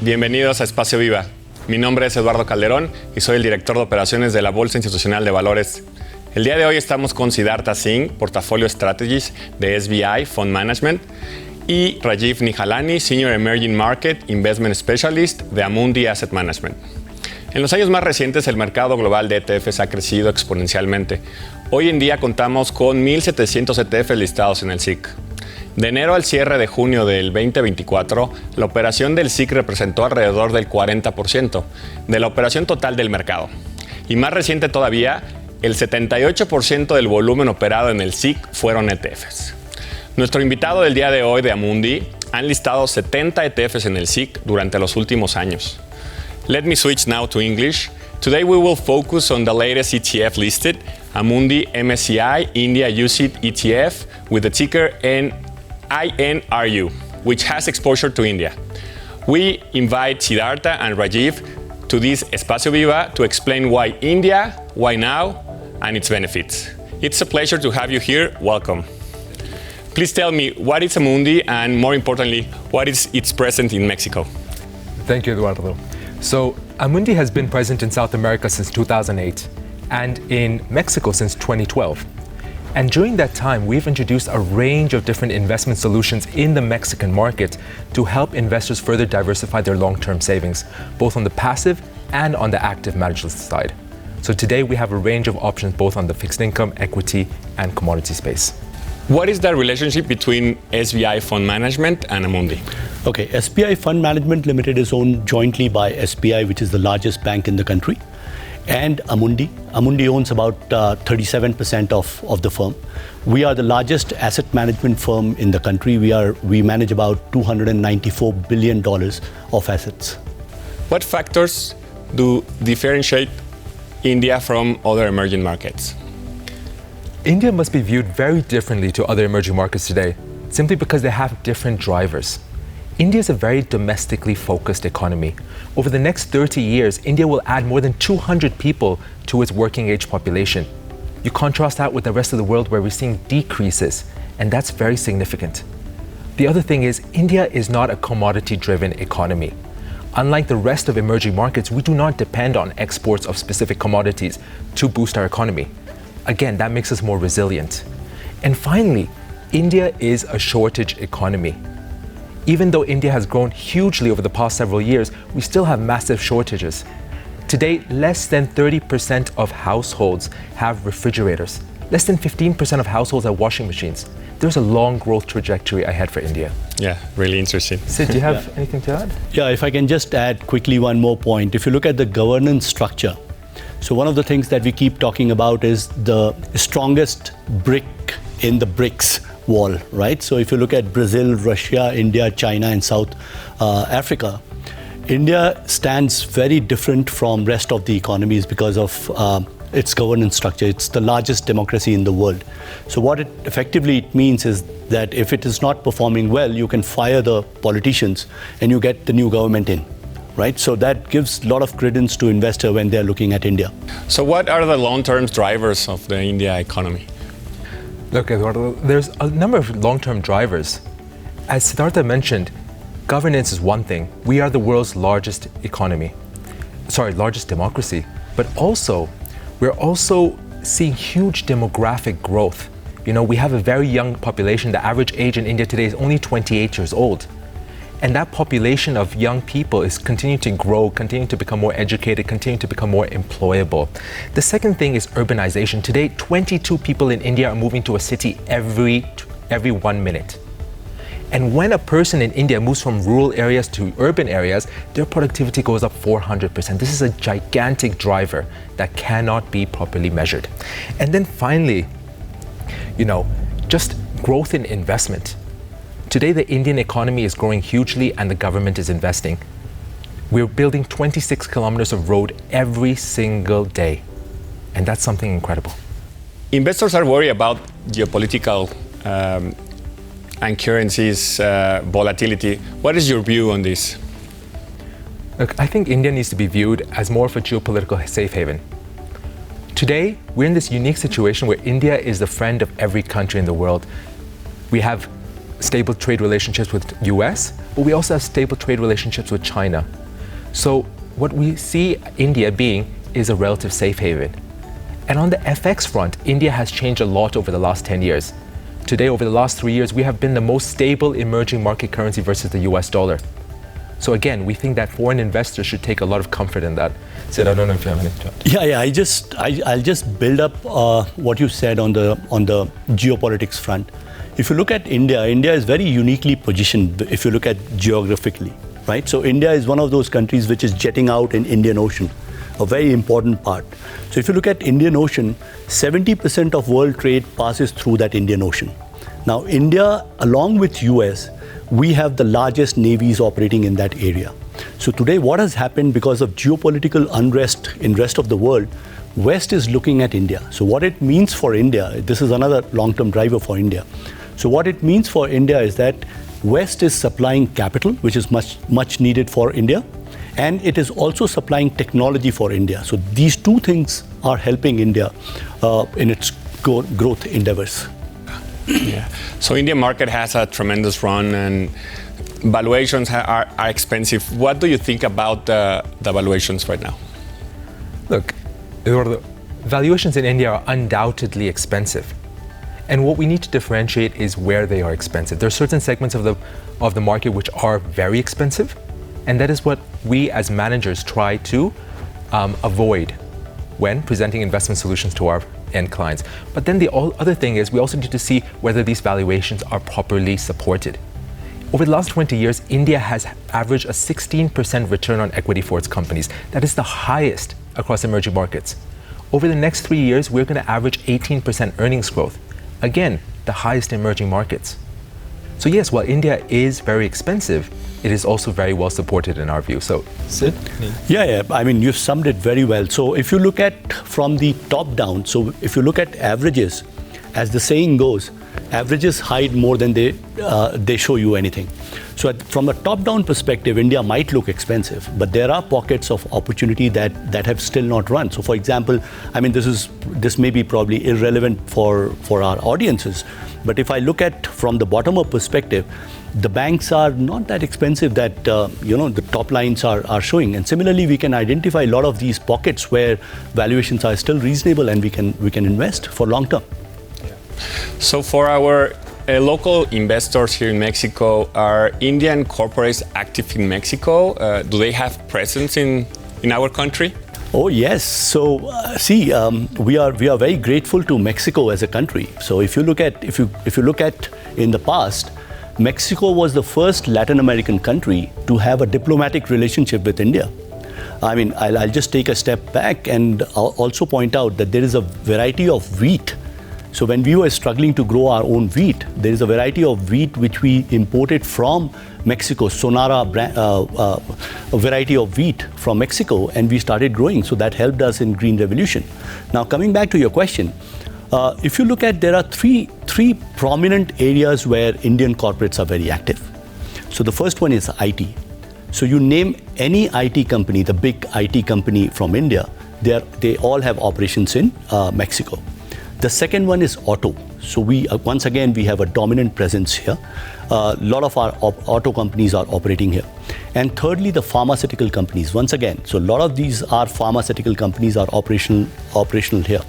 Bienvenidos a Espacio BIVA. Mi nombre es Eduardo Calderón y soy el director de operaciones de la Bolsa Institucional de Valores. El día de hoy estamos con Siddhartha Singh, portafolio Strategist de SBI Fund Management, y Rajiv Nihalani, Senior Emerging Market Investment Specialist de Amundi Asset Management. En los años más recientes, el mercado global de ETFs ha crecido exponencialmente. Hoy en día contamos con 1,700 ETFs listados en el SIC. De enero al cierre de junio del 2024, la operación del SIC representó alrededor del 40% de la operación total del mercado. Y más reciente todavía, el 78% del volumen operado en el SIC fueron ETFs. Nuestro invitado del día de hoy de Amundi han listado 70 ETFs en el SIC durante los últimos años. Let me switch now to English. Today we will focus on the latest ETF listed, Amundi MSCI India UCITS ETF with the ticker INRU, which has exposure to India. We invite Siddhartha and Rajiv to this Espacio Viva to explain why India, why now, and its benefits. It's a pleasure to have you here. Welcome. Please tell me, what is Amundi, and more importantly, what is its presence in Mexico? Thank you, Eduardo. So, Amundi has been present in South America since 2008 and in Mexico since 2012. And during that time, we've introduced a range of different investment solutions in the Mexican market to help investors further diversify their long-term savings, both on the passive and on the active management side. So today we have a range of options both on the fixed income, equity, and commodity space. What is the relationship between SBI Fund Management and Amundi? Okay, SBI Fund Management Limited is owned jointly by SBI, which is the largest bank in the country, and Amundi. Amundi owns about 37% of the firm. We are the largest asset management firm in the country. We manage about $294 billion of assets. What factors do differentiate India from other emerging markets? India must be viewed very differently to other emerging markets today, simply because they have different drivers. India is a very domestically focused economy. Over the next 30 years, India will add more than 200 people to its working age population. You contrast that with the rest of the world where we're seeing decreases, and that's very significant. The other thing is, India is not a commodity-driven economy. Unlike the rest of emerging markets, we do not depend on exports of specific commodities to boost our economy. Again, that makes us more resilient. And finally, India is a shortage economy. Even though India has grown hugely over the past several years, we still have massive shortages. Today, less than 30% of households have refrigerators. Less than 15% of households have washing machines. There's a long growth trajectory ahead for India. Yeah, really interesting. Sid, do you have anything to add? Yeah, if I can just add quickly one more point. If you look at the governance structure, so one of the things that we keep talking about is the strongest brick in the BRICS wall, right? So if you look at Brazil, Russia, India, China, and South Africa, India stands very different from rest of the economies because of its governance structure. It's the largest democracy in the world. So what it effectively means is that if it is not performing well, you can fire the politicians and you get the new government in. Right? So that gives a lot of credence to investors when they're looking at India. So what are the long-term drivers of the India economy? Look, Eduardo, there's a number of long-term drivers. As Siddhartha mentioned, governance is one thing. We are the world's largest largest democracy. But also, we're also seeing huge demographic growth. You know, we have a very young population. The average age in India today is only 28 years old. And that population of young people is continuing to grow, continuing to become more educated, continuing to become more employable. The second thing is urbanization. Today, 22 people in India are moving to a city every 1 minute. And when a person in India moves from rural areas to urban areas, their productivity goes up 400%. This is a gigantic driver that cannot be properly measured. And then finally, just growth in investment. Today, the Indian economy is growing hugely and the government is investing. We're building 26 kilometers of road every single day. And that's something incredible. Investors are worried about geopolitical and currencies volatility. What is your view on this? Look, I think India needs to be viewed as more of a geopolitical safe haven. Today, we're in this unique situation where India is the friend of every country in the world. We have stable trade relationships with US, but we also have stable trade relationships with China. So what we see India being is a relative safe haven. And on the FX front, India has changed a lot over the last 10 years. Today, over the last 3 years, we have been the most stable emerging market currency versus the US dollar. So again, we think that foreign investors should take a lot of comfort in that. Sid, I don't know if you have any thoughts. Yeah. I'll just build up what you said on the geopolitics front. If you look at India, India is very uniquely positioned if you look at geographically, right? So India is one of those countries which is jetting out in Indian Ocean, a very important part. So if you look at Indian Ocean, 70% of world trade passes through that Indian Ocean. Now India, along with US, we have the largest navies operating in that area. So today what has happened because of geopolitical unrest in rest of the world, West is looking at India. So what it means for India, this is another long-term driver for India. So what it means for India is that West is supplying capital, which is much needed for India, and it is also supplying technology for India. So these two things are helping India in its growth endeavors. Yeah. So Indian market has a tremendous run and valuations are expensive. What do you think about the valuations right now? Look, Eduardo, valuations in India are undoubtedly expensive. And what we need to differentiate is where they are expensive. There are certain segments of the market which are very expensive, and that is what we as managers try to avoid when presenting investment solutions to our end clients. But then the other thing is we also need to see whether these valuations are properly supported. Over the last 20 years, India has averaged a 16% return on equity for its companies. That is the highest across emerging markets. Over the next 3 years, we're going to average 18% earnings growth. Again, the highest in emerging markets. So yes, while India is very expensive, it is also very well supported in our view. So, Sid? Yeah. I mean, you've summed it very well. So if you look at from the top down, so if you look at averages, as the saying goes, averages hide more than they show you anything. So from a top-down perspective, India might look expensive, but there are pockets of opportunity that have still not run. So for example, I mean, this may be probably irrelevant for our audiences, but if I look at from the bottom-up perspective, the banks are not that expensive that the top lines are showing. And similarly, we can identify a lot of these pockets where valuations are still reasonable and we can invest for long term. So for our local investors here in Mexico, are Indian corporates active in Mexico? Do they have presence in our country? Oh yes. So we are very grateful to Mexico as a country. So if you look at in the past, Mexico was the first Latin American country to have a diplomatic relationship with India. I mean, I'll just take a step back and I'll also point out that there is a variety of wheat. So when we were struggling to grow our own wheat, there is a variety of wheat which we imported from Mexico, Sonara a variety of wheat from Mexico, and we started growing. So that helped us in Green Revolution. Now coming back to your question, if you look at, there are three prominent areas where Indian corporates are very active. So the first one is IT. So you name any IT company, the big IT company from India, they all have operations in Mexico. The second one is auto. So we once again we have a dominant presence here. A lot of our auto companies are operating here. And thirdly, the pharmaceutical companies. Once again, so a lot of these are pharmaceutical companies are operational here.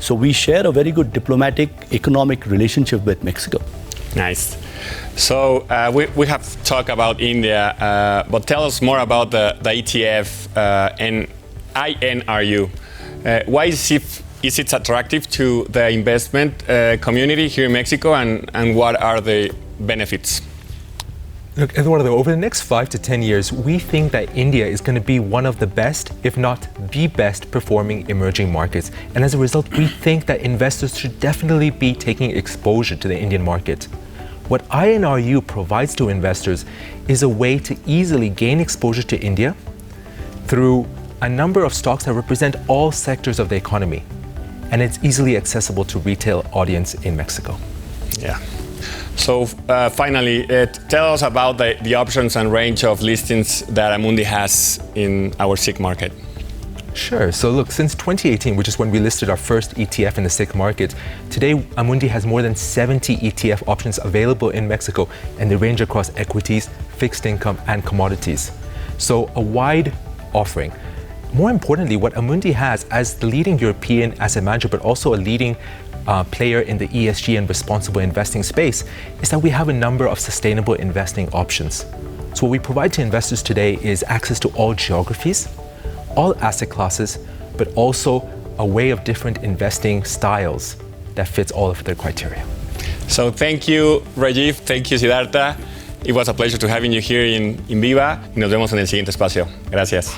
So we share a very good diplomatic economic relationship with Mexico. Nice. So we have talked about India, but tell us more about the ETF and INRU. Why is it attractive to the investment community here in Mexico, and what are the benefits? Look, Eduardo, over the next 5 to 10 years, we think that India is going to be one of the best, if not the best, performing emerging markets. And as a result, we think that investors should definitely be taking exposure to the Indian market. What INRU provides to investors is a way to easily gain exposure to India through a number of stocks that represent all sectors of the economy. And it's easily accessible to retail audience in Mexico. Yeah. So finally, tell us about the options and range of listings that Amundi has in our SIG market. Sure. So look, since 2018, which is when we listed our first ETF in the SIC market, today Amundi has more than 70 ETF options available in Mexico, and they range across equities, fixed income, and commodities. So a wide offering. More importantly, what Amundi has as the leading European asset manager, but also a leading player in the ESG and responsible investing space, is that we have a number of sustainable investing options. So what we provide to investors today is access to all geographies, all asset classes, but also a way of different investing styles that fits all of their criteria. So thank you, Rajiv. Thank you, Siddhartha. It was a pleasure to having you here in Viva. Y nos vemos en el siguiente espacio. Gracias.